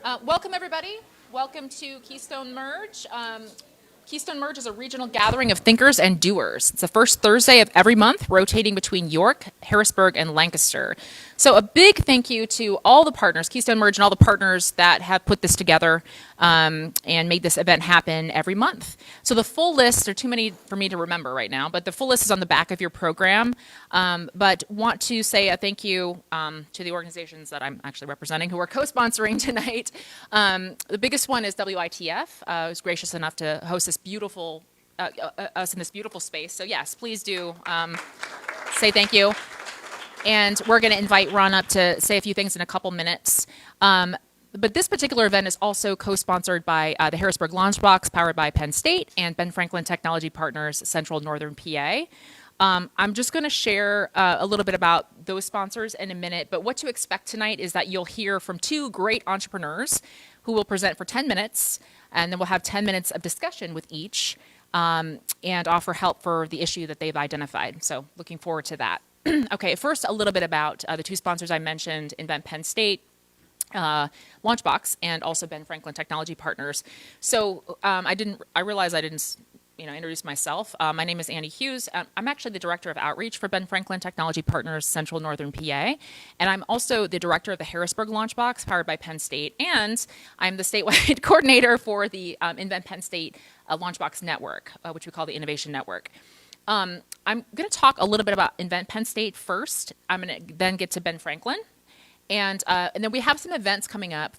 Welcome, everybody. Welcome to Keystone Merge. Keystone Merge is a regional gathering of thinkers and doers. It's the first Thursday of every month, rotating between York, Harrisburg, and Lancaster. So a big thank you to all the partners, Keystone Merge and all the partners that have put this together and made this event happen every month. So the full list, there are too many for me to remember right now, but the full list is on the back of your program. But want to say a thank you to the organizations that I'm actually representing who are co-sponsoring tonight. The biggest one is WITF, who's gracious enough to host this beautiful, us in this beautiful space. So yes, please do say thank you. And we're going to invite Ron up to say a few things in a couple minutes. But this particular event is also co-sponsored by the Harrisburg Launchbox, powered by Penn State, and Ben Franklin Technology Partners, Central Northern PA. I'm just going to share a little bit about those sponsors in a minute, but what to expect tonight is that you'll hear from two great entrepreneurs who will present for 10 minutes, and then we'll have 10 minutes of discussion with each and offer help for the issue that they've identified. So looking forward to that. Okay, first a little bit about the two sponsors I mentioned, Invent Penn State, Launchbox, and also Ben Franklin Technology Partners. So I realized I didn't introduce myself. My name is Andy Hughes. I'm actually the Director of Outreach for Ben Franklin Technology Partners, Central Northern PA. And I'm also the Director of the Harrisburg Launchbox, powered by Penn State. And I'm the statewide coordinator for the Invent Penn State Launchbox Network, which we call the Innovation Network. I'm going to talk a little bit about Invent Penn State first. I'm going to then get to Ben Franklin. And then we have some events coming up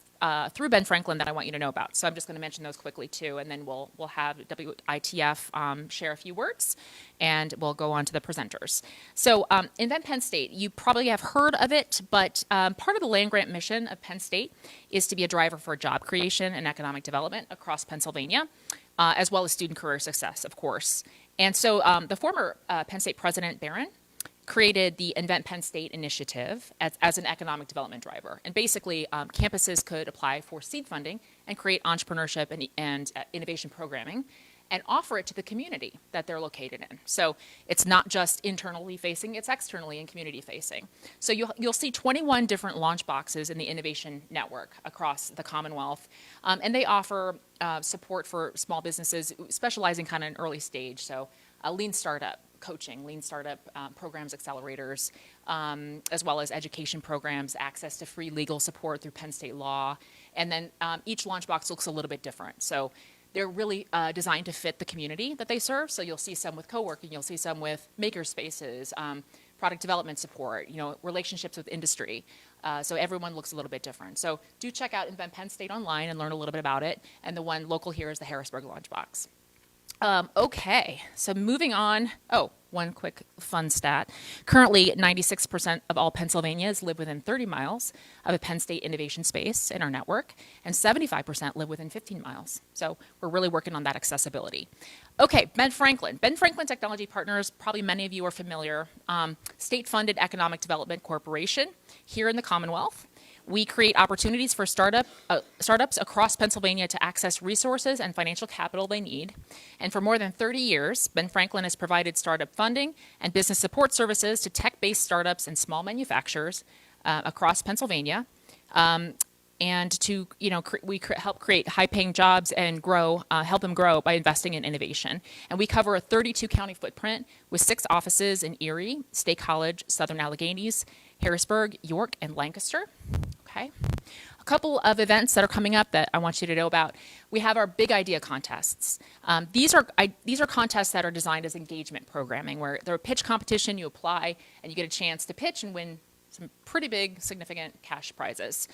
through Ben Franklin that I want you to know about. So I'm just going to mention those quickly too, and then we'll have WITF share a few words, and we'll go on to the presenters. So Invent Penn State, you probably have heard of it, but part of the land grant mission of Penn State is to be a driver for job creation and economic development across Pennsylvania, as well as student career success, of course. And so the former Penn State president, Barron, created the Invent Penn State initiative as an economic development driver. And basically, campuses could apply for seed funding and create entrepreneurship and innovation programming and offer it to the community that they're located in. So it's not just internally facing, it's externally and community facing. So you'll see 21 different launch boxes in the innovation network across the Commonwealth. And they offer support for small businesses specializing kind of in early stage. So lean startup coaching, lean startup programs, accelerators, as well as education programs, access to free legal support through Penn State law. And then each launch box looks a little bit different. So they're really designed to fit the community that they serve. So you'll see some with co-working, you'll see some with maker spaces, product development support, relationships with industry. So everyone looks a little bit different. So do check out Invent Penn State online and learn a little bit about it. And the one local here is the Harrisburg Launchbox. Okay, so moving on. Oh, one quick fun stat. Currently, 96% of all Pennsylvanians live within 30 miles of a Penn State innovation space in our network, and 75% live within 15 miles. So we're really working on that accessibility. Okay, Ben Franklin. Ben Franklin Technology Partners, probably many of you are familiar, state-funded economic development corporation here in the Commonwealth. We create opportunities for startups across Pennsylvania to access resources and financial capital they need. And for more than 30 years, Ben Franklin has provided startup funding and business support services to tech-based startups and small manufacturers across Pennsylvania. And to we help create high-paying jobs and help them grow by investing in innovation. And we cover a 32-county footprint with 6 offices in Erie, State College, Southern Alleghenies, Harrisburg, York, and Lancaster. Okay. A couple of events that are coming up that I want you to know about. We have our big idea contests. These are contests that are designed as engagement programming, where they're a pitch competition. You apply and you get a chance to pitch and win some pretty big, significant cash prizes.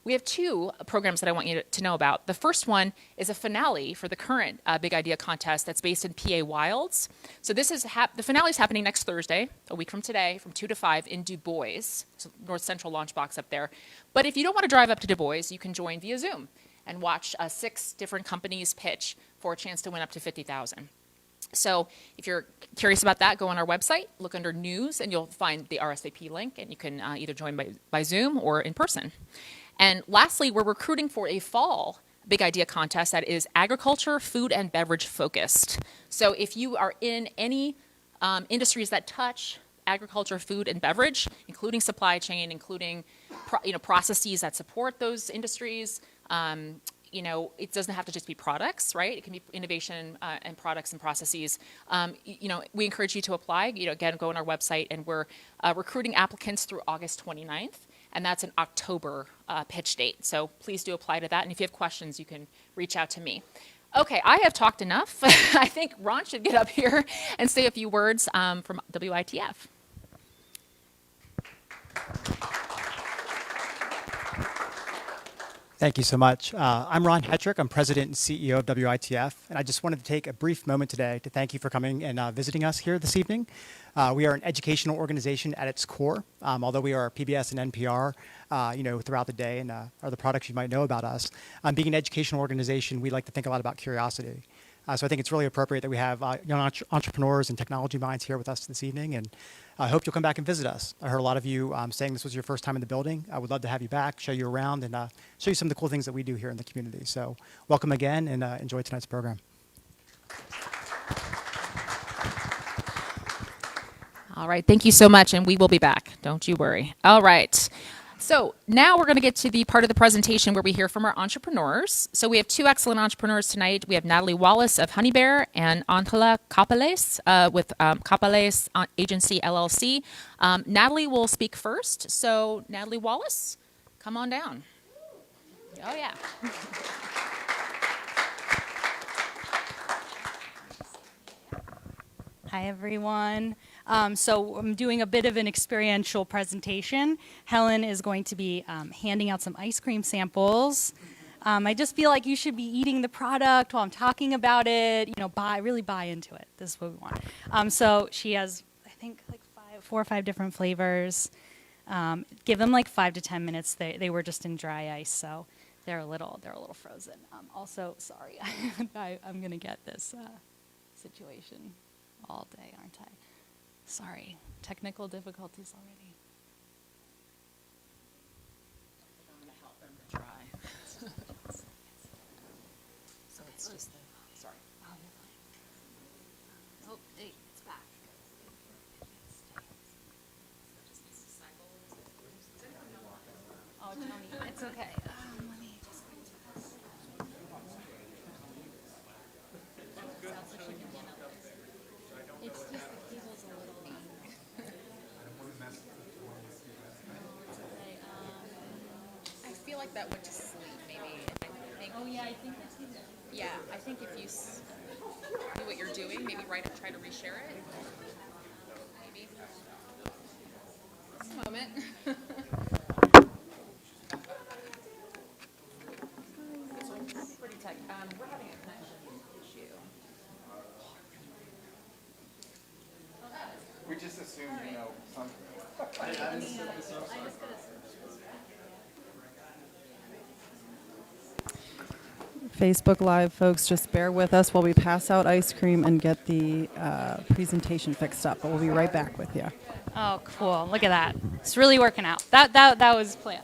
We have 2 programs that I want you to know about. The first one is a finale for the current Big Idea contest that's based in PA Wilds. So this is the finale is happening next Thursday, a week from today, from 2 to 5 in Du Bois, so North Central Launchbox up there. But if you don't want to drive up to Du Bois, you can join via Zoom and watch 6 different companies pitch for a chance to win up to $50,000. So if you're curious about that, go on our website, look under news, and you'll find the RSVP link, and you can either join by Zoom or in person. And lastly, we're recruiting for a fall Big Idea contest that is agriculture, food, and beverage focused. So if you are in any industries that touch agriculture, food, and beverage, including supply chain, including processes that support those industries. It doesn't have to just be products, right? It can be innovation and products and processes. We encourage you to apply. Again, go on our website, and we're recruiting applicants through August 29th, and that's an October pitch date. So please do apply to that. And if you have questions, you can reach out to me. Okay, I have talked enough. I think Ron should get up here and say a few words from WITF. Thank you so much. I'm Ron Hetrick. I'm President and CEO of WITF, and I just wanted to take a brief moment today to thank you for coming and visiting us here this evening. We are an educational organization at its core, although we are PBS and NPR, throughout the day and are the products you might know about us. Being an educational organization, we like to think a lot about curiosity. So I think it's really appropriate that we have young entrepreneurs and technology minds here with us this evening, and I hope you'll come back and visit us. I heard a lot of you saying this was your first time in the building. I would love to have you back, show you around, and show you some of the cool things that we do here in the community. So welcome again, and enjoy tonight's program. All right, thank you so much, and we will be back. Don't you worry. All right. So now we're going to get to the part of the presentation where we hear from our entrepreneurs. So we have two excellent entrepreneurs tonight. We have Natalie Wallace of Honey Bear and Angela Capeles with Capeles Agency LLC. Natalie will speak first. So Natalie Wallace, come on down. Oh, yeah. Hi, everyone. So I'm doing a bit of an experiential presentation. Helen is going to be handing out some ice cream samples. I just feel like you should be eating the product while I'm talking about it. Really buy into it. This is what we want. So she has, I think, like 4 or 5 different flavors. Give them like 5 to 10 minutes. They were just in dry ice, so they're a little frozen. Also, sorry, I'm gonna get this situation all day, aren't I? Sorry, technical difficulties already. I'm going to help them to try. So it's just sorry. Oh, hey, it's back. Oh, Tony, it's okay. Let me just. It's just the cable's a little. I feel like that went to sleep, maybe. Oh yeah, I think that's even. Yeah, I think if you do what you're doing, maybe try to reshare it. Maybe. Just a moment. It's pretty tight. We're having a connection issue. We just assumed something. Facebook Live folks, just bear with us while we pass out ice cream and get the presentation fixed up. But we'll be right back with you. Oh, cool! Look at that. It's really working out. That was planned.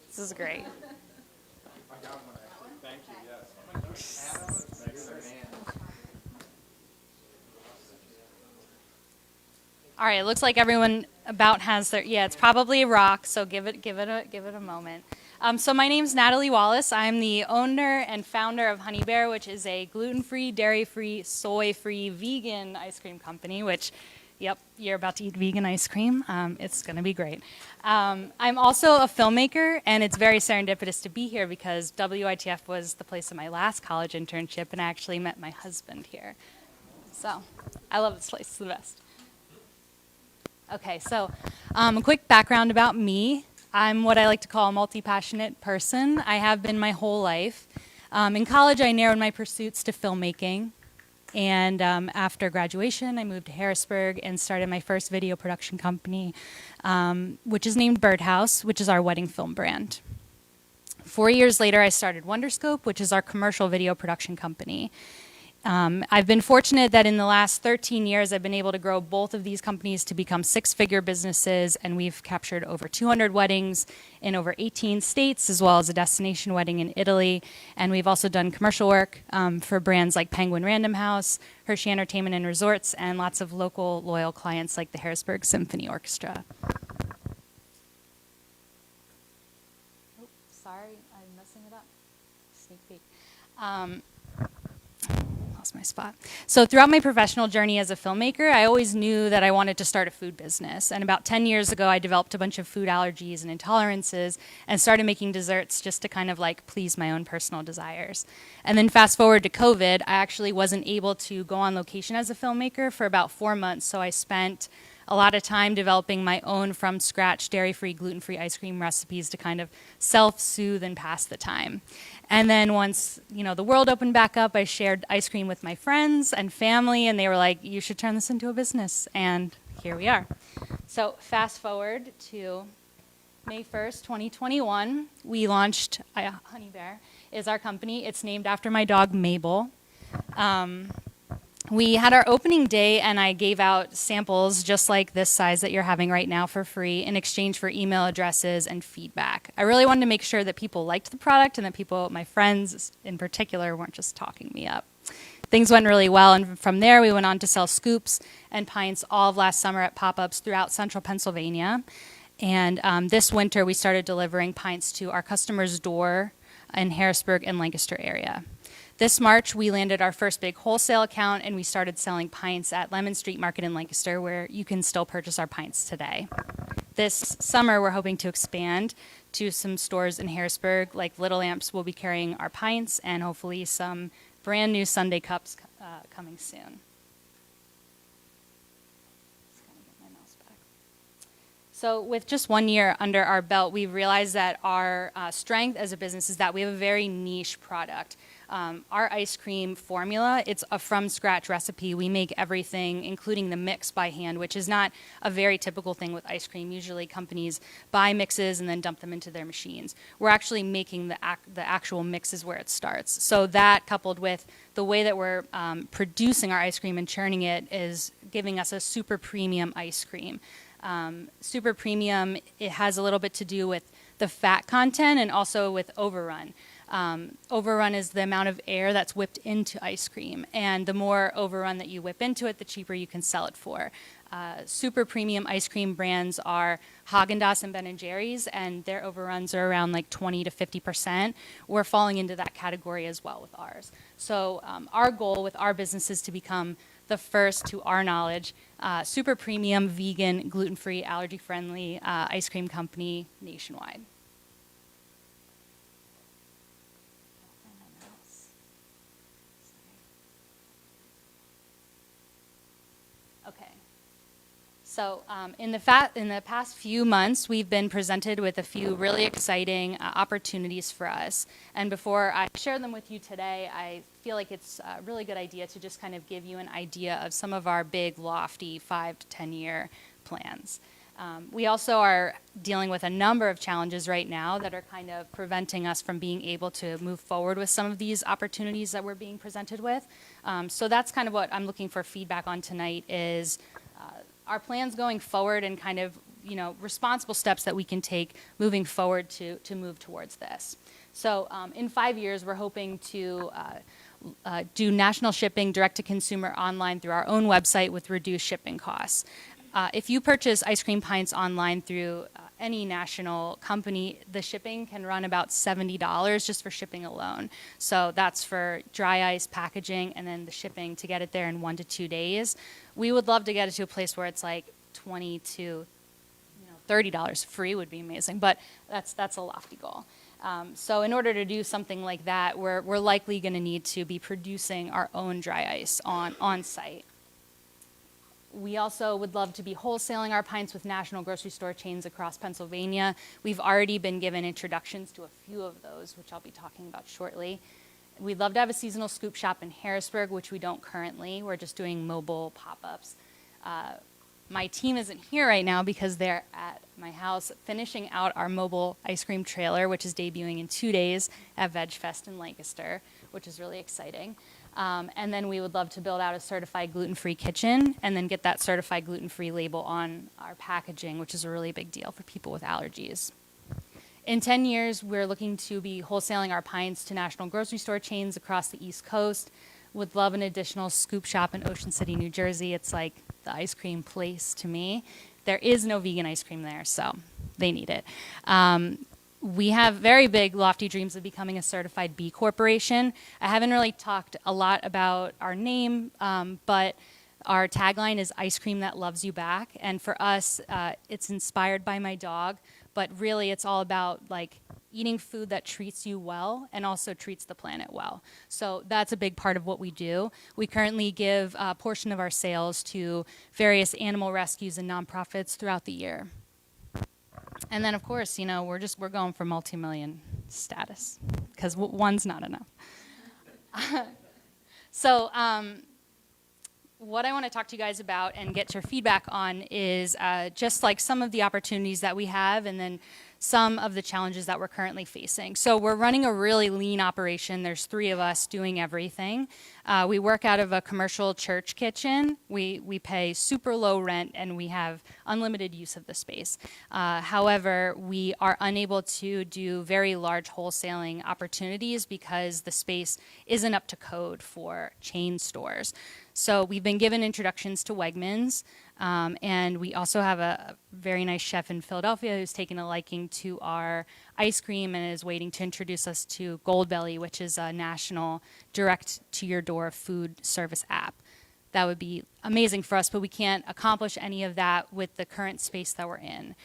This is great. I got one actually. Thank you. Yes. All right, it looks like everyone about has their, it's probably a rock, so give it a moment. So my name's Natalie Wallace. I'm the owner and founder of Honey Bear, which is a gluten-free, dairy-free, soy-free, vegan ice cream company, which, yep, you're about to eat vegan ice cream. It's going to be great. I'm also a filmmaker, and it's very serendipitous to be here because WITF was the place of my last college internship, and I actually met my husband here. So I love this place. It's the best. Okay, so a quick background about me. I'm what I like to call a multi-passionate person. I have been my whole life. In college, I narrowed my pursuits to filmmaking. And after graduation, I moved to Harrisburg and started my first video production company, which is named Birdhouse, which is our wedding film brand. 4 years later, I started Wonderscope, which is our commercial video production company. I've been fortunate that in the last 13 years, I've been able to grow both of these companies to become six-figure businesses, and we've captured over 200 weddings in over 18 states, as well as a destination wedding in Italy. And we've also done commercial work for brands like Penguin Random House, Hershey Entertainment and Resorts, and lots of local loyal clients like the Harrisburg Symphony Orchestra. Oh, sorry, I'm messing it up. Sneak peek. Lost my spot. So throughout my professional journey as a filmmaker, I always knew that I wanted to start a food business. And about 10 years ago, I developed a bunch of food allergies and intolerances and started making desserts just to kind of like please my own personal desires. And then fast forward to COVID, I actually wasn't able to go on location as a filmmaker for about 4 months. So I spent a lot of time developing my own from scratch dairy-free, gluten-free ice cream recipes to kind of self-soothe and pass the time. And then once, the world opened back up, I shared ice cream with my friends and family, and they were like, you should turn this into a business. And here we are. So fast forward to May 1st, 2021, we launched Honey Bear is our company. It's named after my dog, Mabel. We had our opening day, and I gave out samples just like this size that you're having right now for free in exchange for email addresses and feedback. I really wanted to make sure that people liked the product and that people, my friends in particular, weren't just talking me up. Things went really well, and from there we went on to sell scoops and pints all of last summer at pop-ups throughout central Pennsylvania. And this winter we started delivering pints to our customers' door in Harrisburg and Lancaster area. This March, we landed our first big wholesale account, and we started selling pints at Lemon Street Market in Lancaster, where you can still purchase our pints today. This summer, we're hoping to expand to some stores in Harrisburg, like Little Amps will be carrying our pints, and hopefully some brand new Sunday cups coming soon. So with just 1 year under our belt, we've realized that our strength as a business is that we have a very niche product. Our ice cream formula, it's a from-scratch recipe. We make everything, including the mix, by hand, which is not a very typical thing with ice cream. Usually companies buy mixes and then dump them into their machines. We're actually making the actual mixes where it starts. So that, coupled with the way that we're producing our ice cream and churning it, is giving us a super premium ice cream. Super premium, it has a little bit to do with the fat content and also with overrun. Overrun is the amount of air that's whipped into ice cream, and the more overrun that you whip into it, the cheaper you can sell it for. Super premium ice cream brands are Haagen-Dazs and Ben & Jerry's, and their overruns are around like 20 to 50%. We're falling into that category as well with ours. So our goal with our business is to become the first, to our knowledge, super premium, vegan, gluten-free, allergy-friendly ice cream company nationwide. Okay. So in the past few months, we've been presented with a few really exciting opportunities for us. And before I share them with you today, I feel like it's a really good idea to just kind of give you an idea of some of our big, lofty 5 to 10 year plans. We also are dealing with a number of challenges right now that are kind of preventing us from being able to move forward with some of these opportunities that we're being presented with. So that's kind of what I'm looking for feedback on tonight is our plans going forward and kind of, responsible steps that we can take moving forward to move towards this. So in 5 years, we're hoping to do national shipping direct to consumer online through our own website with reduced shipping costs. If you purchase ice cream pints online through any national company, the shipping can run about $70 just for shipping alone. So that's for dry ice, packaging, and then the shipping to get it there in 1 to 2 days. We would love to get it to a place where it's like $20 to $30 free would be amazing, but that's a lofty goal. So in order to do something like that, we're likely going to need to be producing our own dry ice on site. We also would love to be wholesaling our pints with national grocery store chains across Pennsylvania. We've already been given introductions to a few of those, which I'll be talking about shortly. We'd love to have a seasonal scoop shop in Harrisburg, which we don't currently. We're just doing mobile pop-ups. My team isn't here right now because they're at my house finishing out our mobile ice cream trailer, which is debuting in 2 days at Veg Fest in Lancaster, which is really exciting. And then we would love to build out a certified gluten-free kitchen and then get that certified gluten-free label on our packaging, which is a really big deal for people with allergies. In 10 years, we're looking to be wholesaling our pints to national grocery store chains across the East Coast. Would love an additional scoop shop in Ocean City, New Jersey. It's like the ice cream place to me. There is no vegan ice cream there, so they need it. We have very big, lofty dreams of becoming a certified B Corporation. I haven't really talked a lot about our name, but our tagline is ice cream that loves you back. And for us, it's inspired by my dog, but really it's all about like eating food that treats you well and also treats the planet well. So that's a big part of what we do. We currently give a portion of our sales to various animal rescues and nonprofits throughout the year. And then, of course, you know, we're going for multi-million status because one's not enough. So what I want to talk to you guys about and get your feedback on is just like some of the opportunities that we have and then some of the challenges that we're currently facing. So we're running a really lean operation. There's 3 of us doing everything. We work out of a commercial church kitchen. We pay super low rent and we have unlimited use of the space. However, we are unable to do very large wholesaling opportunities because the space isn't up to code for chain stores. So we've been given introductions to Wegmans, and we also have a very nice chef in Philadelphia who's taken a liking to our ice cream and is waiting to introduce us to Goldbelly, which is a national direct-to-your-door food service app. That would be amazing for us, but we can't accomplish any of that with the current space that we're in.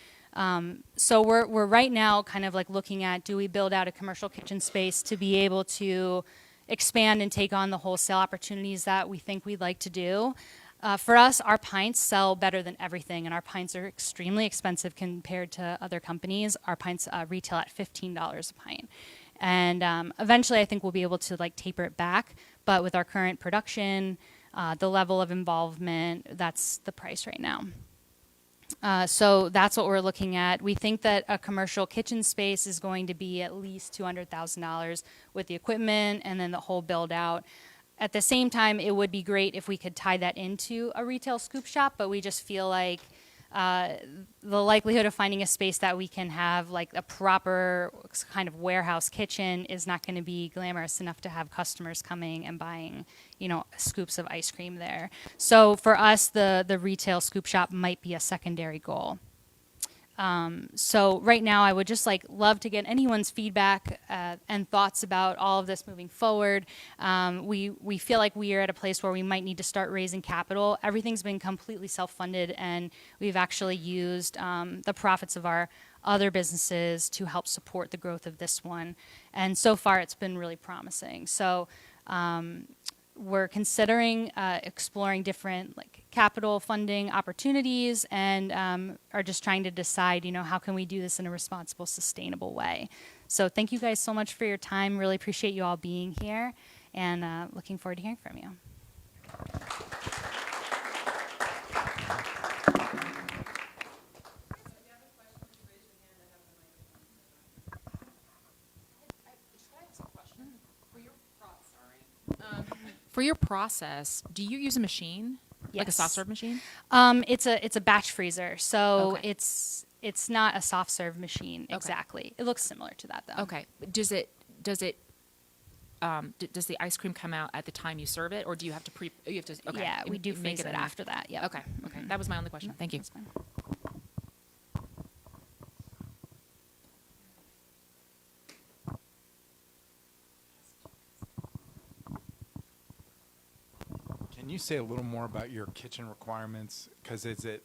So we're right now kind of like looking at, do we build out a commercial kitchen space to be able to expand and take on the wholesale opportunities that we think we'd like to do. For us, our pints sell better than everything, and our pints are extremely expensive compared to other companies. Our pints retail at $15 a pint. And eventually I think we'll be able to like taper it back, but with our current production, the level of involvement, that's the price right now. So that's what we're looking at. We think that a commercial kitchen space is going to be at least $200,000 with the equipment and then the whole build out. At the same time, it would be great if we could tie that into a retail scoop shop, but we just feel like the likelihood of finding a space that we can have like a proper kind of warehouse kitchen is not going to be glamorous enough to have customers coming and buying, you know, scoops of ice cream there. So for us, the retail scoop shop might be a secondary goal. So right now I would just like love to get anyone's feedback and thoughts about all of this moving forward. We feel like we are at a place where we might need to start raising capital. Everything's been completely self-funded and we've actually used the profits of our other businesses to help support the growth of this one. And so far it's been really promising. So we're considering exploring different like capital funding opportunities and are just trying to decide, you know, how can we do this in a responsible, sustainable way. So thank you guys so much for your time. Really appreciate you all being here and looking forward to hearing from you. For your process, do you use a machine? Like a Yes. soft serve machine? It's a batch freezer, so Okay. it's not a soft serve machine exactly. It looks similar to that though. Okay. Does the ice cream come out at the time you serve it, or do you have to okay. Yeah, we do make freeze it in after that. Yeah. Okay. That was my only question. Thank you. That's fine. Can you say a little more about your kitchen requirements? Because is it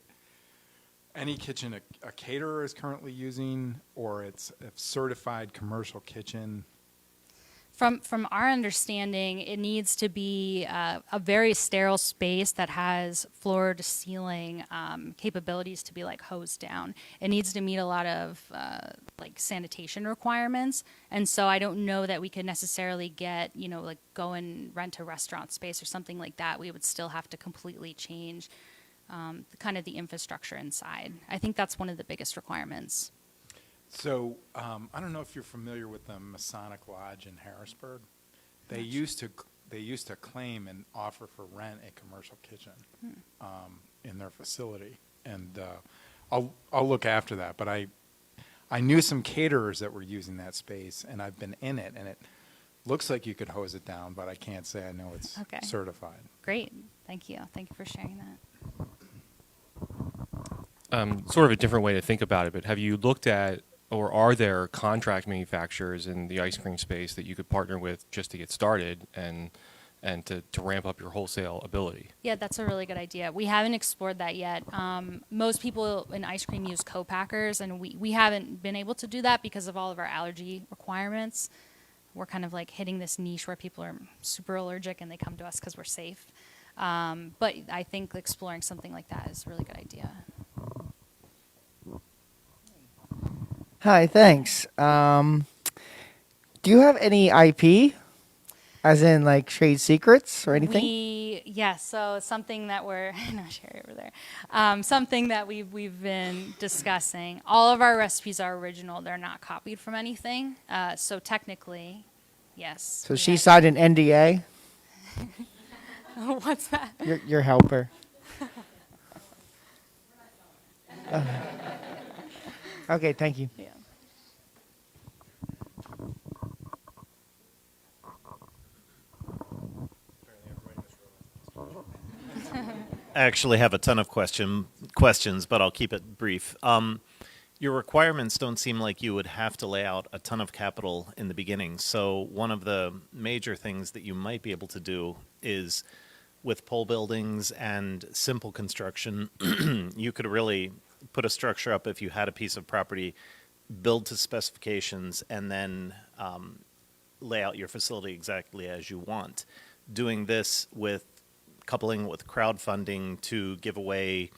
any kitchen a caterer is currently using, or it's a certified commercial kitchen? From our understanding, it needs to be a very sterile space that has floor to ceiling capabilities to be like hosed down. It needs to meet a lot of like sanitation requirements, and so I don't know that we could necessarily get, you know, like go and rent a restaurant space or something like that. We would still have to completely change kind of the infrastructure inside. I think that's one of the biggest requirements. So I don't know if you're familiar with the Masonic Lodge in Harrisburg. They used they used to claim and offer for rent a commercial kitchen in their facility, and I'll look after that. But I knew some caterers that were using that space, and I've been in it, and it looks like you could hose it down, but I can't say I know it's Okay. certified. Great. Thank you. Thank you for sharing that. Sort of a different way to think about it, but have you looked at, or are there contract manufacturers in the ice cream space that you could partner with just to get started and to ramp up your wholesale ability? Yeah, that's a really good idea. We haven't explored that yet. Most people in ice cream use co-packers, and we haven't been able to do that because of all of our allergy requirements. We're kind of like hitting this niche where people are super allergic and they come to us because we're safe. But I think exploring something like that is a really good idea. Hi, thanks. Do you have any IP, as in like trade secrets or anything? Yes, so something that we're, no, Sherry over there, something that we've been discussing. All of our recipes are original. They're not copied from anything. So technically, yes. So we she have- signed an NDA, What's that? your helper. Okay, thank you. Yeah. I actually have a ton of questions, but I'll keep it brief. Your requirements don't seem like you would have to lay out a ton of capital in the beginning. So one of the major things that you might be able to do is with pole buildings and simple construction, you could really put a structure up if you had a piece of property, build to specifications, and then lay out your facility exactly as you want. Doing this with coupling with crowdfunding to give away,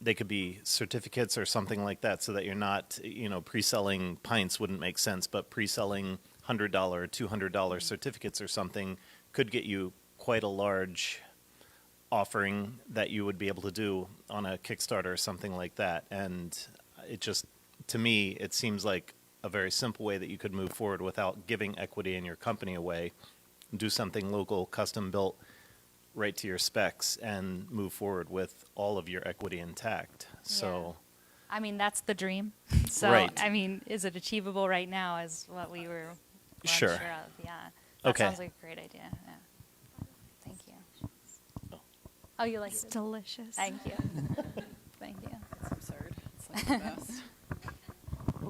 they could be certificates or something like that, so that you're not, pre-selling pints wouldn't make sense, but pre-selling $100, $200 certificates or something could get you quite a large offering that you would be able to do on a Kickstarter or something like that. And it just, to me, it seems like a very simple way that you could move forward without giving equity in your company away. Do something local, custom built, right to your specs, and move forward with all of your equity intact. So, I mean, that's the dream. So, Right. I mean, is it achievable right now is what we were Sure. unsure of. Yeah. That Okay. sounds like a great idea. Yeah. Thank you. Oh, you like it? Delicious. Thank you. Thank you. It's absurd. It's like the best.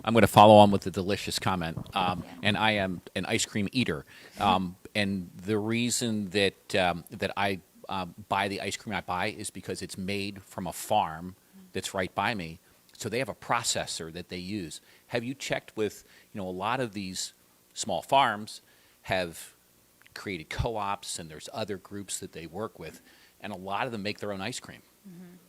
I'm going to follow on with the delicious comment. Yeah. And I am an ice cream eater. And the reason that that I buy the ice cream I buy is because it's made from a farm that's right by me. So they have a processor that they use. Have you checked with, a lot of these small farms have created co-ops, and there's other groups that they work with, and a lot of them make their own ice cream.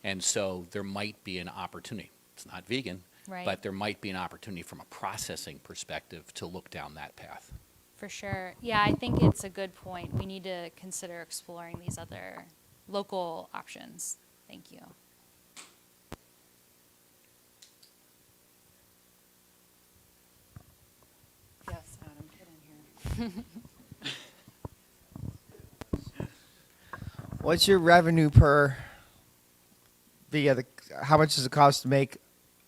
And so there might be an opportunity. It's not vegan, Right. but there might be an opportunity from a processing perspective to look down that path. For sure. Yeah, I think it's a good point. We need to consider exploring these other local options. Thank you. Yes, Adam, get in here. What's your revenue how much does it cost to make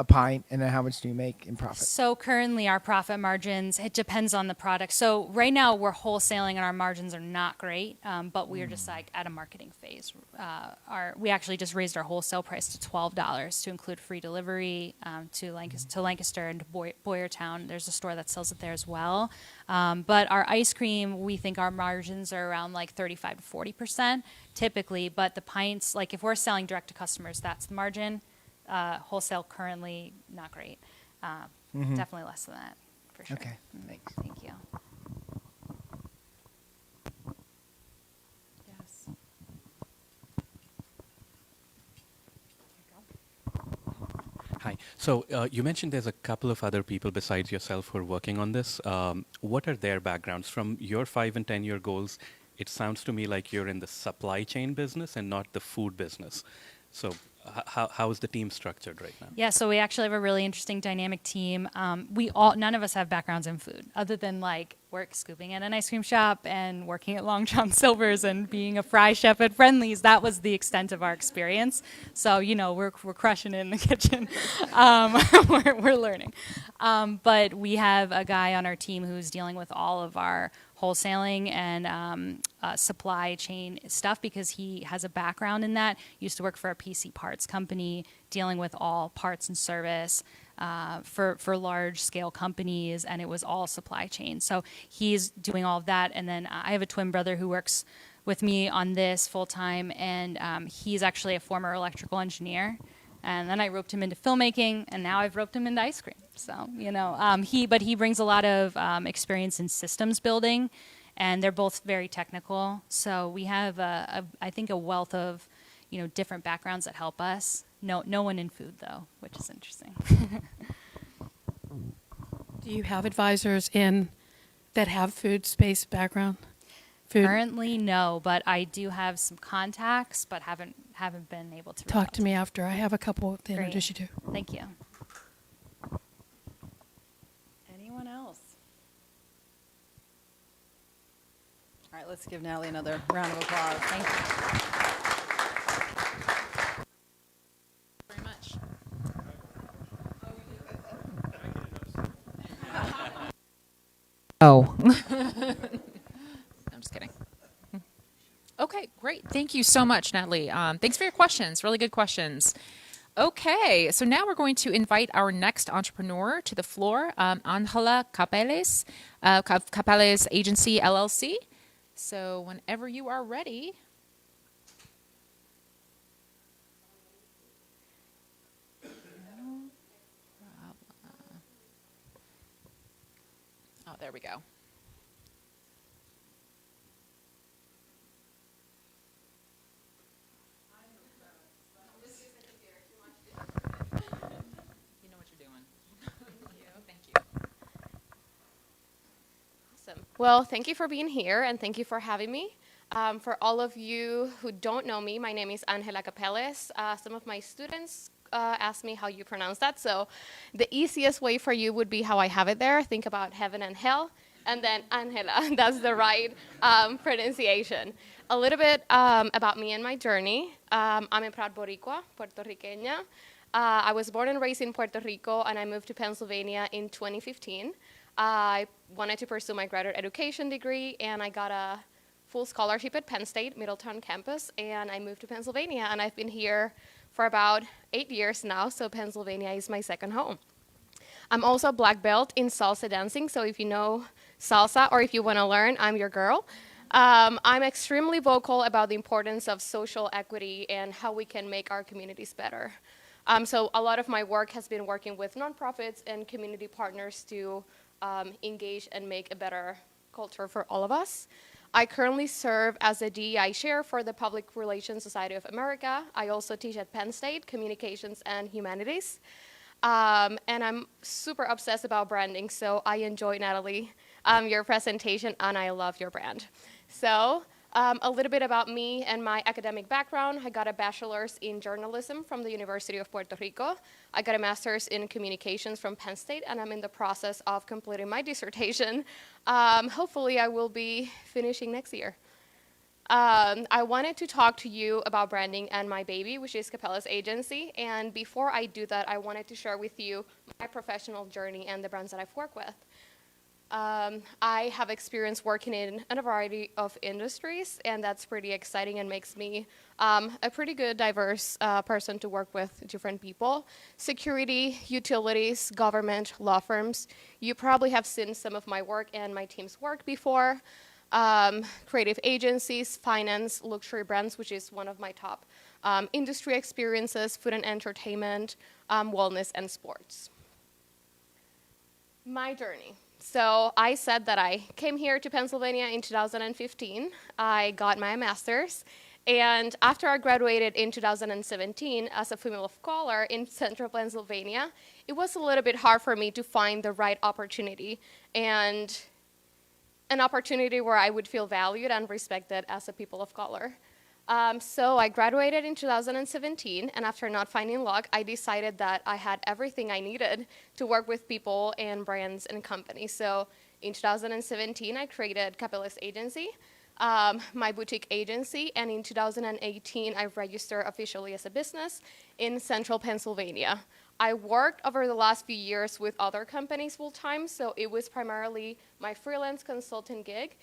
a pint, and then how much do you make in profit? So currently our profit margins, it depends on the product. So right now we're wholesaling and our margins are not great, but we're just like at a marketing phase. We actually just raised our wholesale price to $12 to include free delivery to Lancaster and Boyertown. There's a store that sells it there as well. But our ice cream, we think our margins are around like 35 to 40% typically. But the pints, like if we're selling direct to customers, that's the margin. Wholesale currently not great. Definitely less than that, for sure. Okay, thanks. Thank you. Yes. Hi. So you mentioned there's a couple of other people besides yourself who are working on this. What are their backgrounds? From your 5 and 10-year goals, it sounds to me like you're in the supply chain business and not the food business. So how is the team structured right now? Yeah, so we actually have a really interesting dynamic team. None of us have backgrounds in food, other than like work scooping at an ice cream shop and working at Long John Silver's and being a fry chef at Friendly's. That was the extent of our experience. So we're crushing it in the kitchen. We're learning, but we have a guy on our team who's dealing with all of our wholesaling and supply chain stuff because he has a background in that. Used to work for a PC parts company, dealing with all parts and service for large scale companies, and it was all supply chain. So he's doing all of that. And then I have a twin brother who works with me on this full time, and he's actually a former electrical engineer. And then I roped him into filmmaking, and now I've roped him into ice cream. So, he brings a lot of experience in systems building, and they're both very technical. So we have, I think, a wealth of, different backgrounds that help us. No one in food, though, which is interesting. Do you have advisors that have food space background? Food? Currently, no, but I do have some contacts, but haven't been able to Talk to me after. I have a couple to Great. introduce you to. Thank you. Anyone else? All right, let's give Natalie another round of applause. Thank you. Very much. Oh. I'm just kidding. Okay, great. Thank you so much, Natalie. Thanks for your questions. Really good questions. Okay, so now we're going to invite our next entrepreneur to the floor, Angela Capeles, Capeles Agency, LLC. So whenever you are ready. Oh, there we go. You know what you're doing. Thank you. Awesome. Well, thank you for being here, and thank you for having me. For all of you who don't know me, my name is Angela Capeles. Some of my students ask me how you pronounce that, so the easiest way for you would be how I have it there. Think about heaven and hell, and then Angela. That's the right pronunciation. A little bit about me and my journey. I'm a proud Boricua, Puerto Riqueña. I was born and raised in Puerto Rico, and I moved to Pennsylvania in 2015. I wanted to pursue my graduate education degree, and I got a full scholarship at Penn State, Middletown campus, and I moved to Pennsylvania, and I've been here for about 8 years now, so Pennsylvania is my second home. I'm also a black belt in salsa dancing, so if you know salsa or if you want to learn, I'm your girl. I'm extremely vocal about the importance of social equity and how we can make our communities better. So a lot of my work has been working with nonprofits and community partners to engage and make a better culture for all of us. I currently serve as a DEI chair for the Public Relations Society of America. I also teach at Penn State, Communications and Humanities. And I'm super obsessed about branding, so I enjoyed, Natalie, your presentation, and I love your brand. So a little bit about me and my academic background. I got a bachelor's in journalism from the University of Puerto Rico. I got a master's in communications from Penn State, and I'm in the process of completing my dissertation. Hopefully, I will be finishing next year. I wanted to talk to you about branding and my baby, which is Capeles Agency. And before I do that, I wanted to share with you my professional journey and the brands that I've worked with. I have experience working in a variety of industries, and that's pretty exciting and makes me a pretty good, diverse person to work with different people. Security, utilities, government, law firms. You probably have seen some of my work and my team's work before. Creative agencies, finance, luxury brands, which is one of my top industry experiences, food and entertainment, wellness, and sports. My journey. So I said that I came here to Pennsylvania in 2015. I got my master's. And after I graduated in 2017 as a female of color in central Pennsylvania, it was a little bit hard for me to find the right opportunity and an opportunity where I would feel valued and respected as a people of color. So I graduated in 2017, and after not finding luck, I decided that I had everything I needed to work with people and brands and companies. So in 2017, I created Capeles Agency, my boutique agency, and in 2018, I registered officially as a business in central Pennsylvania. I worked over the last few years with other companies full-time, so it was primarily my freelance consultant gig.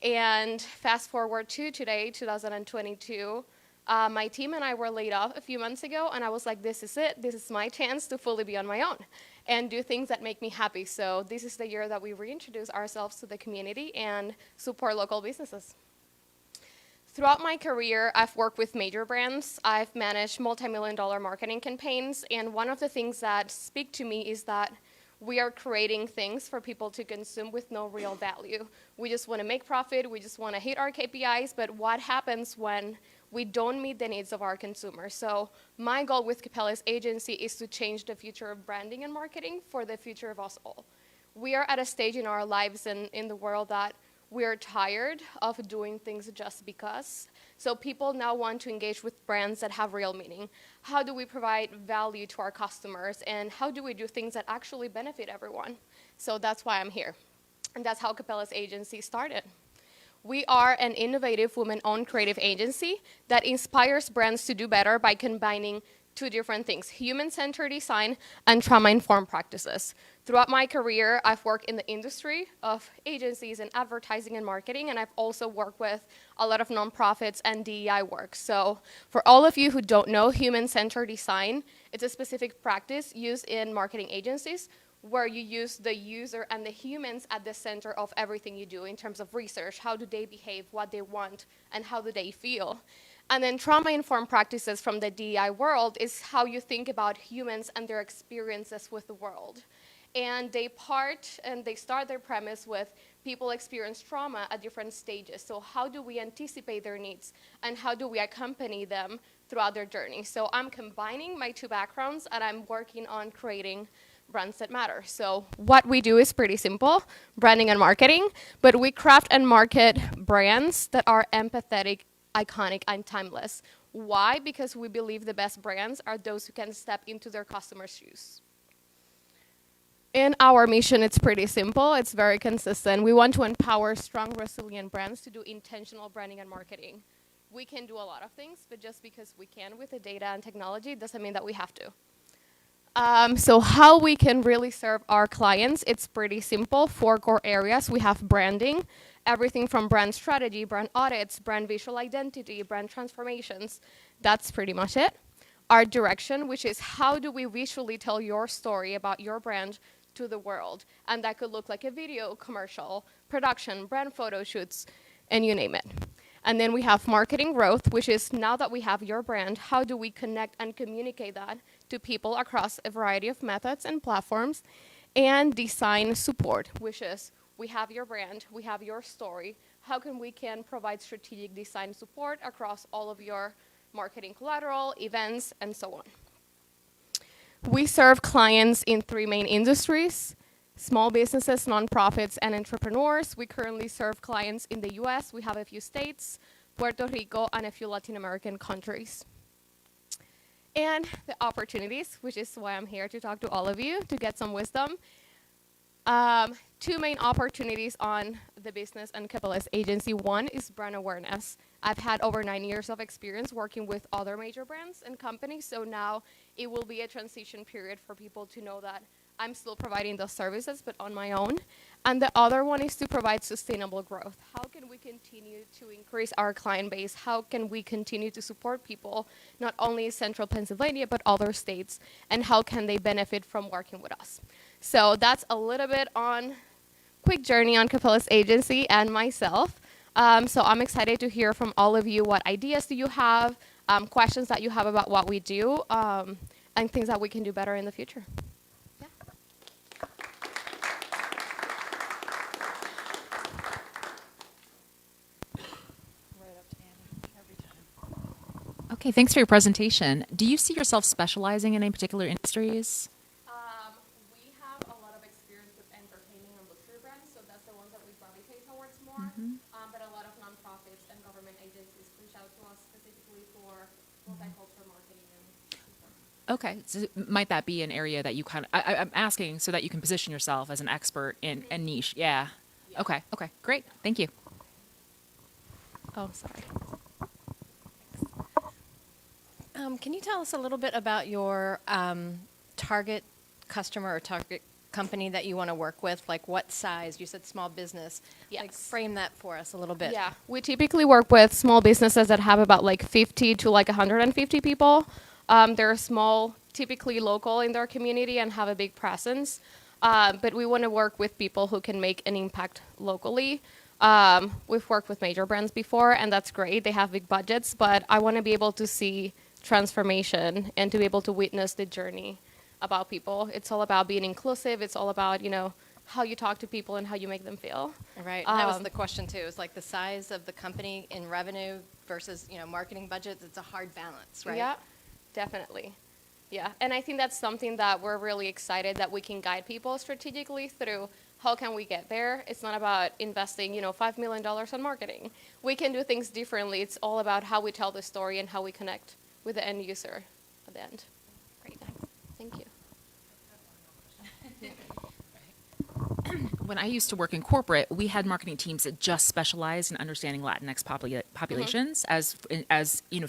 And fast forward to today, 2022, my team and I were laid off a few months ago, and I was like, this is it. This is my chance to fully be on my own and do things that make me happy. So this is the year that we reintroduce ourselves to the community and support local businesses. Throughout my career, I've worked with major brands. I've managed multi-million-dollar marketing campaigns, and one of the things that speak to me is that we are creating things for people to consume with no real value. We just want to make profit, we just want to hit our KPIs, but what happens when we don't meet the needs of our consumers? So my goal with Capeles Agency is to change the future of branding and marketing for the future of us all. We are at a stage in our lives and in the world that we are tired of doing things just because. So people now want to engage with brands that have real meaning. How do we provide value to our customers, and how do we do things that actually benefit everyone? So that's why I'm here. And that's how Capeles Agency started. We are an innovative women-owned creative agency that inspires brands to do better by combining two different things: human-centered design and trauma-informed practices. Throughout my career, I've worked in the industry of agencies and advertising and marketing, and I've also worked with a lot of nonprofits and DEI work. So for all of you who don't know, human-centered design, it's a specific practice used in marketing agencies where you use the user and the humans at the center of everything you do in terms of research. How do they behave, what they want, and how do they feel? And then trauma-informed practices from the DEI world is how you think about humans and their experiences with the world. And they start their premise with people experience trauma at different stages. So how do we anticipate their needs, and how do we accompany them throughout their journey? So I'm combining my two backgrounds, and I'm working on creating brands that matter. So what we do is pretty simple, branding and marketing, but we craft and market brands that are empathetic, iconic, and timeless. Why? Because we believe the best brands are those who can step into their customers' shoes. In our mission, it's pretty simple. It's very consistent. We want to empower strong, resilient brands to do intentional branding and marketing. We can do a lot of things, but just because we can with the data and technology doesn't mean that we have to. So how we can really serve our clients, it's pretty simple. 4 core areas. We have branding, everything from brand strategy, brand audits, brand visual identity, brand transformations. That's pretty much it. Art direction, which is how do we visually tell your story about your brand to the world? And that could look like a video, commercial, production, brand photo shoots, and you name it. And then we have marketing growth, which is now that we have your brand, how do we connect and communicate that to people across a variety of methods and platforms? And design support, which is we have your brand, we have your story. How can we provide strategic design support across all of your marketing collateral, events, and so on? We serve clients in 3 main industries: small businesses, nonprofits, and entrepreneurs. We currently serve clients in the US. We have a few states, Puerto Rico, and a few Latin American countries. And the opportunities, which is why I'm here to talk to all of you, to get some wisdom. 2 main opportunities on the business and Capeles Agency. One is brand awareness. I've had over 9 years of experience working with other major brands and companies, so now it will be a transition period for people to know that I'm still providing those services, but on my own. And the other one is to provide sustainable growth. How can we continue to increase our client base? How can we continue to support people, not only in central Pennsylvania, but other states? And how can they benefit from working with us? So that's a little bit on quick journey on Capeles Agency and myself. So I'm excited to hear from all of you. What ideas do you have, questions that you have about what we do, and things that we can do better in the future? Okay, thanks for your presentation. Do you see yourself specializing in any particular industries? We have a lot of experience with entertainment and luxury brands, so that's the ones that we gravitate towards more. But a lot of nonprofits and government agencies reach out to us specifically Okay, so might that be an area that you kind of, I'm asking so that you can position yourself as an expert in a niche? Yeah. Okay, okay, great, thank you. Oh, sorry. Can you tell us a little bit about your target customer or target company that you want to work with? Like what size? You said small business. Like Yes. frame that for us a little bit. Yeah, we typically work with small businesses that have about like 50 to like 150 people. They're small, typically local in their community and have a big presence. But we want to work with people who can make an impact locally. We've worked with major brands before, and that's great. They have big budgets, but I want to be able to see transformation and to be able to witness the journey about people. It's all about being inclusive. It's all about, how you talk to people and how you make them feel. Right. And that was the question too. It's like the size of the company in revenue versus, marketing budgets. It's a hard balance, right? Yeah, definitely. Yeah, and I think that's something that we're really excited that we can guide people strategically through. How can we get there? It's not about investing, $5 million on marketing. We can do things differently. It's all about how we tell the story and how we connect with the end user at the end. Great. Thank you. When I used to work in corporate, we had marketing teams that just specialized in understanding Latinx populations as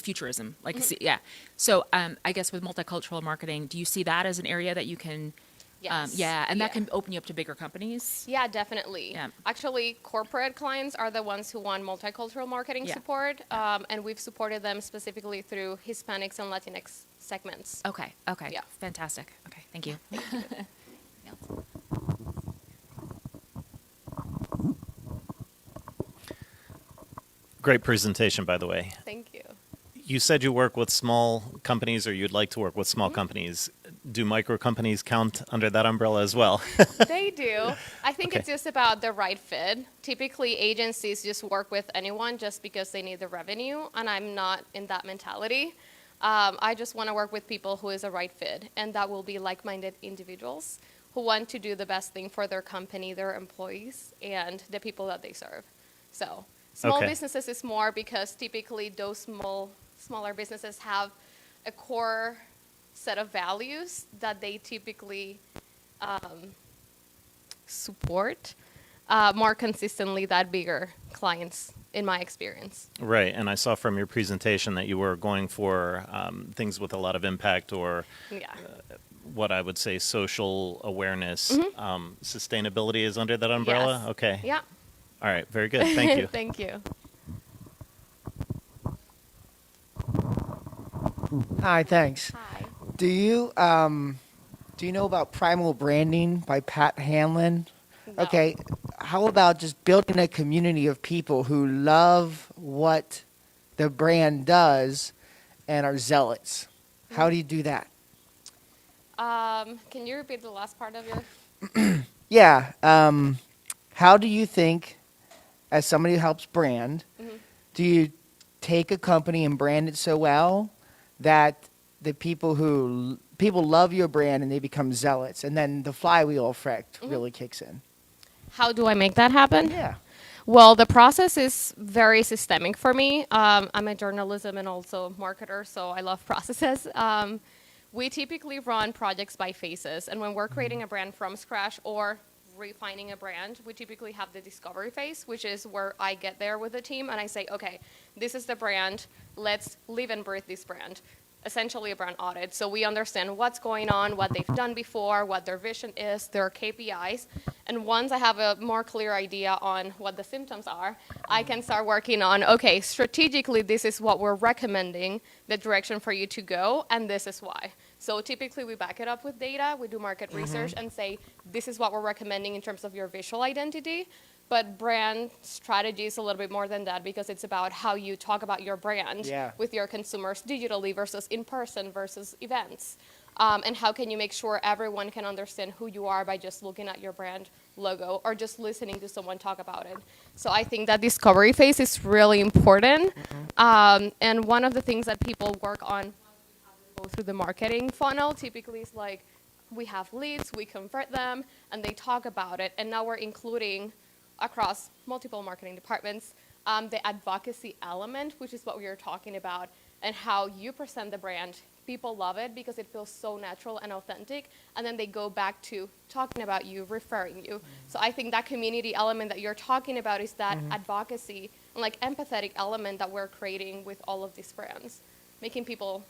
futurism. Yeah. So I guess with multicultural marketing, do you see that as an area that you can? Yes. That can open you up to bigger companies. Yeah, definitely. Yeah. Actually, corporate clients are the ones who want multicultural marketing support, and we've supported them specifically through Hispanics and Latinx segments. Okay. Yeah. Fantastic. Okay. Thank you. Great presentation, by the way. Thank you. You said you work with small companies, or you'd like to work with small companies. Do micro companies count under that umbrella as well? They do. I think Okay. it's just about the right fit. Typically, agencies just work with anyone just because they need the revenue, and I'm not in that mentality. I just want to work with people who is a right fit, and that will be like-minded individuals who want to do the best thing for their company, their employees, and the people that they serve. So small Okay. businesses is more because typically those smaller businesses have a core set of values that they typically support more consistently than bigger clients, in my experience. Right, and I saw from your presentation that you were going for things with a lot of impact, or Yeah. what I would say social awareness. Sustainability is under that umbrella? Yes. Okay. Yeah. All right, very good. Thank you. Thank you. Hi, thanks. Hi. Do you know about Primal Branding by Pat Hanlon? No. Okay, how about just building a community of people who love what the brand does and are zealots? How do you do that? Can you repeat the last part of your? Yeah. How do you think, as somebody who helps brand, do you take a company and brand it so well that the people love your brand and they become zealots, and then the flywheel effect really kicks in? How do I make that happen? Yeah. Well, the process is very systemic for me. I'm a journalism and also marketer, so I love processes. We typically run projects by phases, and when we're creating a brand from scratch or refining a brand, we typically have the discovery phase, which is where I get there with the team and I say, okay, this is the brand, let's live and breathe this brand. Essentially a brand audit. So we understand what's going on, what they've done before, what their vision is, their KPIs. And once I have a more clear idea on what the symptoms are, I can start working on, okay, strategically, this is what we're recommending, the direction for you to go, and this is why. So typically we back it up with data, we do market research and say, this is what we're recommending in terms of your visual identity. But brand strategy is a little bit more than that because it's about how you talk about your brand with your consumers digitally versus in person versus events. And how can you make sure everyone can understand who you are by just looking at your brand logo or just listening to someone talk about it. So I think that discovery phase is really important. And one of the things that people work on go through the marketing funnel typically is like we have leads, we convert them, and they talk about it. And now we're including across multiple marketing departments, the advocacy element, which is what we were talking about, and how you present the brand people love it because it feels so natural and authentic, and then they go back to talking about you, referring you. So I think that community element that you're talking about is that advocacy and like empathetic element that we're creating with all of these brands, making people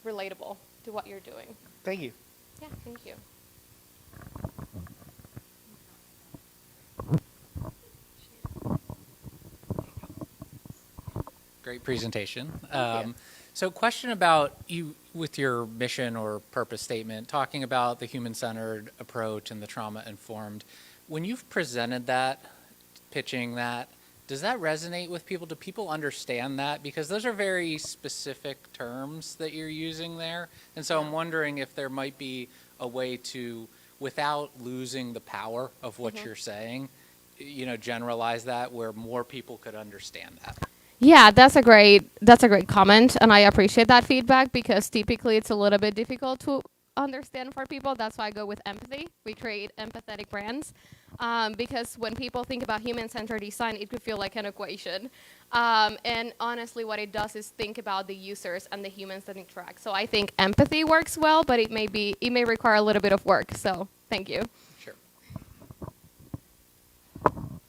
relatable to what you're doing. Thank you. Yeah, thank you. Great presentation. Thank you. So question about you with your mission or purpose statement, talking about the human-centered approach and the trauma-informed. When you've presented that, pitching that, does that resonate with people? Do people understand that? Because those are very specific terms that you're using there. And so I'm wondering if there might be a way to, without losing the power of what you're saying, generalize that where more people could understand that. Yeah, that's a great comment, and I appreciate that feedback because typically it's a little bit difficult to understand for people. That's why I go with empathy. We create empathetic brands because when people think about human-centered design, it could feel like an equation. And honestly, what it does is think about the users and the humans that interact. So I think empathy works well, but it may require a little bit of work. So thank you. Sure.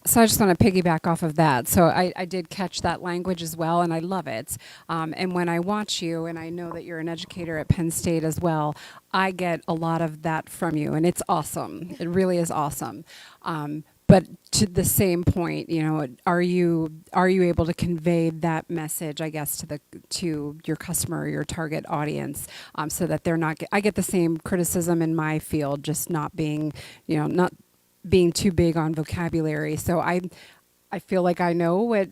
So I just want to piggyback off of that. So I did catch that language as well, and I love it. And when I watch you, and I know that you're an educator at Penn State as well, I get a lot of that from you, and it's awesome. It really is awesome. But to the same point, are you able to convey that message, I guess, to your customer or your target audience, so that they're not? I get the same criticism in my field, just not being, not being too big on vocabulary. So I feel like I know what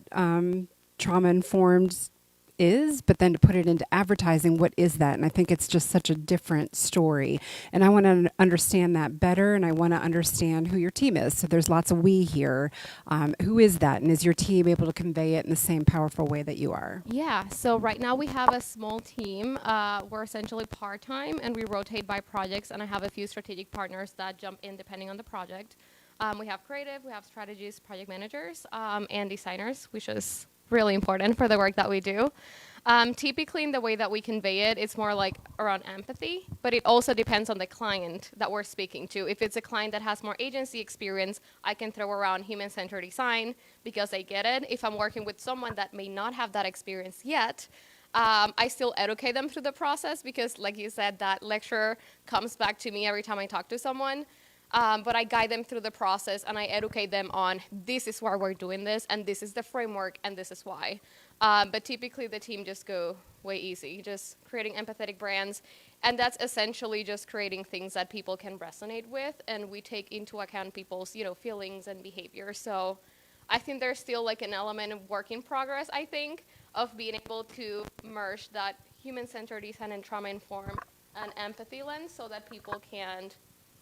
trauma-informed is, but then to put it into advertising, what is that? And I think it's just such a different story. And I want to understand that better, and I want to understand who your team is. So there's lots of we here. Who is that? And is your team able to convey it in the same powerful way that you are? Yeah, so right now we have a small team. We're essentially part-time, and we rotate by projects, and I have a few strategic partners that jump in depending on the project. We have creative, we have strategists, project managers, and designers, which is really important for the work that we do. Typically, in the way that we convey it, it's more like around empathy, but it also depends on the client that we're speaking to. If it's a client that has more agency experience, I can throw around human-centered design because I get it. If I'm working with someone that may not have that experience yet, I still educate them through the process because, like you said, that lecture comes back to me every time I talk to someone. But I guide them through the process and I educate them on this is why we're doing this and this is the framework and this is why. But typically the team just go way easy, just creating empathetic brands. And that's essentially just creating things that people can resonate with, and we take into account people's, feelings and behavior. So I think there's still like an element of work in progress, I think, of being able to merge that human-centered design and trauma-informed and empathy lens so that people can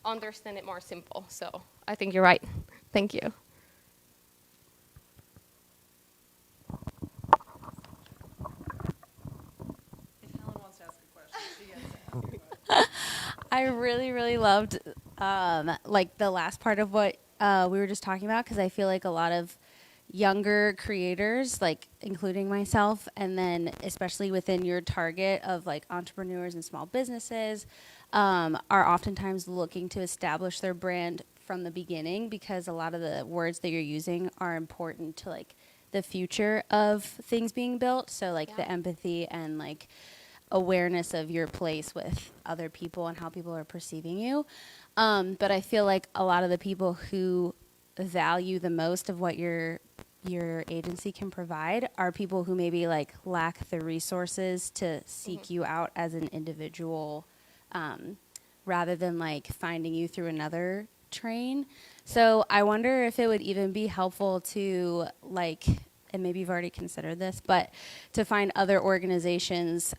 understand it more simple. So I think you're right. Thank you. If Helen wants to ask a question, she gets it. I really, really loved like the last part of what we were just talking about, because I feel like a lot of younger creators, like including myself, and then especially within your target of like entrepreneurs and small businesses, are oftentimes looking to establish their brand from the beginning, because a lot of the words that you're using are important to like the future of things being built. So like the empathy and like awareness of your place with other people and how people are perceiving you. But I feel like a lot of the people who value the most of what your agency can provide are people who maybe like lack the resources to seek you out as an individual, rather than like finding you through another train. So I wonder if it would even be helpful to like, and maybe you've already considered this, but to find other organizations,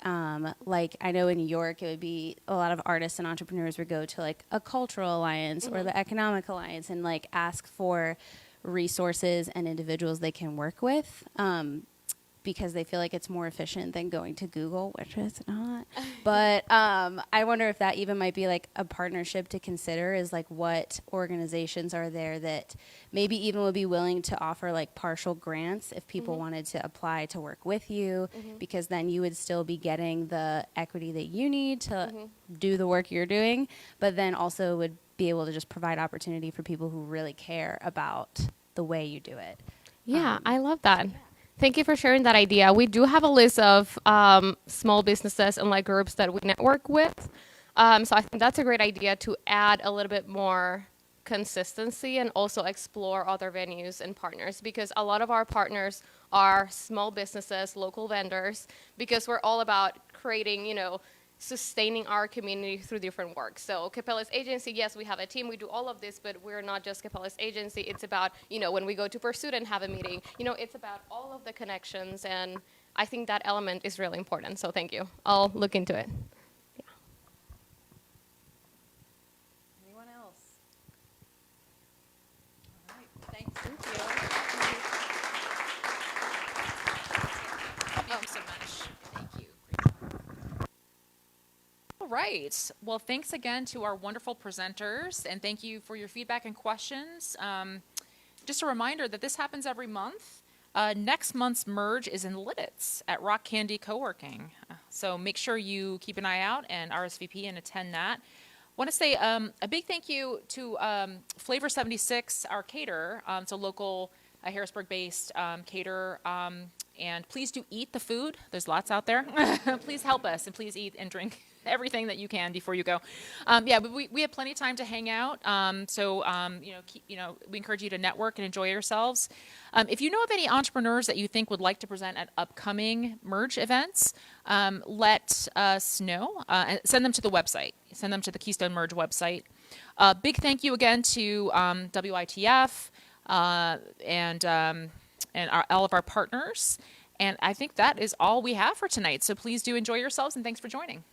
like I know in New York it would be a lot of artists and entrepreneurs would go to like a cultural alliance or the economic alliance and like ask for resources and individuals they can work with. because they feel like it's more efficient than going to Google, which it's not. But I wonder if that even might be like a partnership to consider, is like what organizations are there that maybe even would be willing to offer like partial grants if people wanted to apply to work with you, because then you would still be getting the equity that you need to do the work you're doing, but then also would be able to just provide opportunity for people who really care about the way you do it. Yeah, I love that. Thank you for sharing that idea. We do have a list of small businesses and like groups that we network with. So I think that's a great idea to add a little bit more consistency and also explore other venues and partners, because a lot of our partners are small businesses, local vendors, because we're all about creating, sustaining our community through different work. So Capeles Agency, yes, we have a team, we do all of this, but we're not just Capeles Agency. It's about, when we go to Pursuit and have a meeting, it's about all of the connections, and I think that element is really important. So thank you. I'll look into it. Yeah. Anyone else? All right, thanks. Thank Thank you so much. Thank you. All right. Well, thanks again to our wonderful presenters, and thank you for your feedback and questions. Just a reminder that this happens every month. Next month's merge is in Lidditz at Rock Candy Co-working. So make sure you keep an eye out and RSVP and attend that. Want to say a big thank you to Flavor 76, our caterer. It's a local Harrisburg-based caterer. And please do eat the food. There's lots out there. Please help us, and please eat and drink everything that you can before you go. But we have plenty of time to hang out. We encourage you to network and enjoy yourselves. If you know of any entrepreneurs that you think would like to present at upcoming merge events, let us know. And send them to the website. Send them to the Keystone Merge website. Big thank you again to WITF and all of our partners. And I think that is all we have for tonight. So please do enjoy yourselves, and thanks for joining.